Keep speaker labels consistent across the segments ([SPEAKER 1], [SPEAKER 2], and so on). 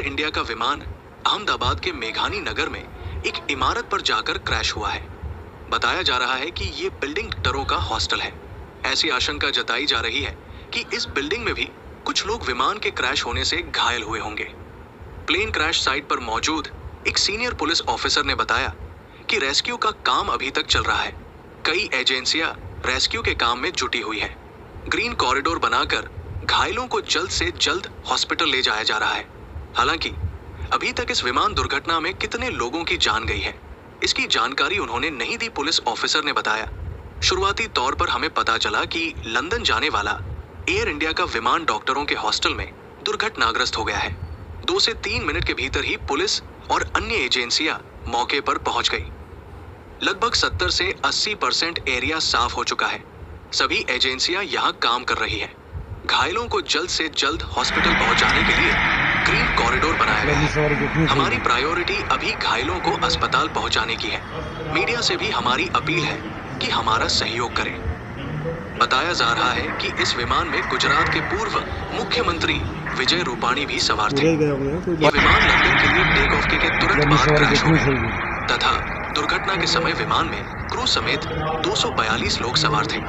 [SPEAKER 1] India का विमान अहमदाबाद के मेघानी नगर में एक इमारत पर जाकर क्रैश हुआ है। बताया जा रहा है कि ये बिल्डिंग डरों का हॉस्टल है। ऐसी आशंका जताई जा रही है कि इस बिल्डिंग में भी कुछ लोग विमान के क्रैश होने से घायल हुए होंगे। प्लेन क्रैश साइट पर मौजूद एक सीनियर पुलिस ऑफिसर ने बताया कि रेस्क्यू का काम अभी तक चल रहा है। कई एजेंसियां रेस्क्यू के काम में जुटी हुई है। ग्रीन कॉरिडोर बनाकर घायलों को जल्द से जल्द हॉस्पिटल ले जाया जा रहा है। हालांकि अभी तक इस विमान दुर्घटना में कितने लोगों की जान गई है, इसकी जानकारी उन्होंने नहीं दी। पुलिस ऑफिसर ने बताया, शुरुआती तौर पर हमें पता चला कि लंदन जाने वाला एयर इंडिया का विमान डॉक्टरों के हॉस्टल में दुर्घटनाग्रस्त हो गया है। 2 से 3 मिनट के भीतर ही पुलिस और अन्य एजेंसियां मौके पर पहुंच गई। लगभग 70 से 80% एरिया साफ हो चुका है। सभी एजेंसियां यहां काम कर रही है। घायलों को जल्द से जल्द हॉस्पिटल पहुंचाने के लिए ग्रीन कॉरिडोर बनाया गया है। हमारी प्रायोरिटी अभी घायलों को अस्पताल पहुंचाने की है। मीडिया से भी हमारी अपील है कि हमारा सहयोग करें। बताया जा रहा है कि इस विमान में गुजरात के पूर्व मुख्यमंत्री विजय रूपाणी भी सवार थे। यह विमान लंदन के लिए टेक ऑफ के तुरंत बाद क्रैश हो गया तथा दुर्घटना के समय विमान में क्रू समेत 242 लोग सवार थे,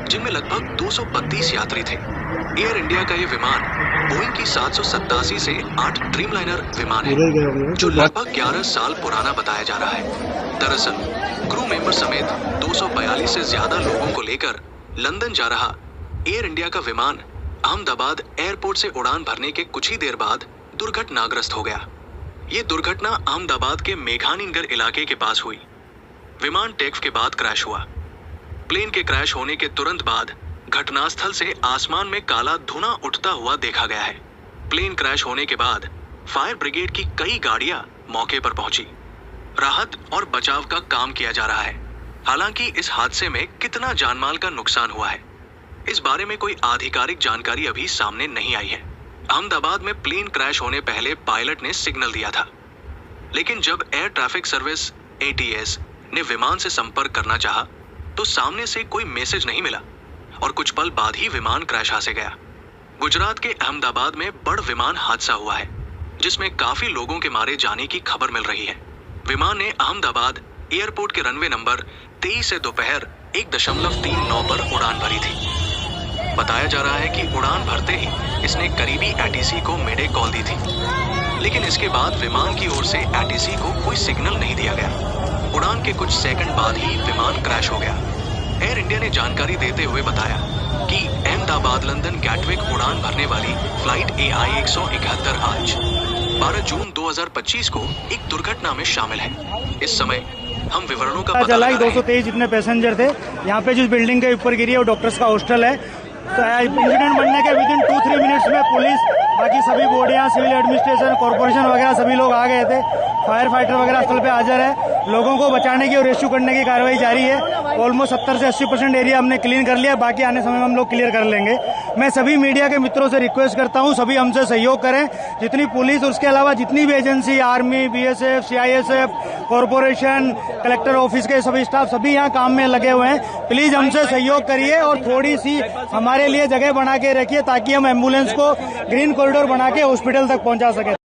[SPEAKER 1] जिनमें लगभग 232 यात्री थे। एयर इंडिया का ये विमान बोइंग की 787 से 8 ड्रीमलाइनर विमान है, जो लगभग 11 साल पुराना बताया जा रहा है। दरअसल क्रू मेंबर समेत 242 से ज्यादा लोगों को लेकर लंदन जा रहा एयर इंडिया का विमान अहमदाबाद एयरपोर्ट से उड़ान भरने के कुछ ही देर बाद दुर्घटनाग्रस्त हो गया। ये दुर्घटना अहमदाबाद के मेघानीनगर इलाके के पास हुई। विमान टेक के बाद क्रैश हुआ। प्लेन के क्रैश होने के तुरंत बाद घटनास्थल से आसमान में काला धुआं उठता हुआ देखा गया है। प्लेन क्रैश होने के बाद फायर ब्रिगेड की कई गाड़ियां मौके पर पहुंची। राहत और बचाव का काम किया जा रहा है। हालांकि इस हादसे में कितना जानमाल का नुकसान हुआ है, इस बारे में कोई आधिकारिक जानकारी अभी सामने नहीं आई है। अहमदाबाद में प्लेन क्रैश होने पहले पायलट ने सिग्नल दिया था, लेकिन जब एयर ट्रैफिक सर्विस ATS ने विमान से संपर्क करना चाहा तो सामने से कोई मैसेज नहीं मिला और कुछ पल बाद ही विमान क्रैश से गया। गुजरात के अहमदाबाद में बड़ विमान हादसा हुआ है, जिसमें काफी लोगों के मारे जाने की खबर मिल रही है। विमान ने अहमदाबाद एयरपोर्ट के रनवे नंबर 23 से दोपहर 1.39 पर उड़ान भरी थी। बताया जा रहा है कि उड़ान भरते ही इसने करीबी ATC को मेडे कॉल दी थी, लेकिन इसके बाद विमान की ओर से ATC को कोई सिग्नल नहीं दिया गया। उड़ान के कुछ सेकंड बाद ही विमान क्रैश हो गया। एयर इंडिया ने जानकारी देते हुए बताया कि अहमदाबाद लंदन गैटविक उड़ान भरने वाली फ्लाइट AI 171 आज 12 जून 2025 को एक दुर्घटना में शामिल है। इस समय हम विवरणों का पता लगा
[SPEAKER 2] 223 जितने पैसेंजर थे। यहाँ पे जिस बिल्डिंग के ऊपर गिरी है वो डॉक्टर्स का हॉस्टल है। तो इंसिडेंट बनने के विदिन 2-3 मिनट्स में पुलिस, बाकी सभी बॉडियां, सिविल एडमिनिस्ट्रेशन, कॉर्पोरेशन वगैरह सभी लोग आ गए थे। फायर फाइटर वगैरह स्थल पे हाजिर है। लोगों को बचाने की और रेस्क्यू करने की कार्रवाई जारी है। ऑलमोस्ट 70 से 80% एरिया हमने क्लीन कर लिया, बाकी आने समय में हम लोग क्लियर कर लेंगे। मैं सभी मीडिया के मित्रों से रिक्वेस्ट करता हूं, सभी हमसे सहयोग करें। जितनी पुलिस, उसके अलावा जितनी भी agency, army, BSF, CISF, corporation, collector office के सभी स्टाफ, सभी यहाँ काम में लगे हुए हैं। प्लीज हमसे सहयोग करिए और थोड़ी सी हमारे लिए जगह बना के रखिए ताकि हम एम्बुलेंस को ग्रीन कॉरिडोर बना के हॉस्पिटल तक पहुंचा सके।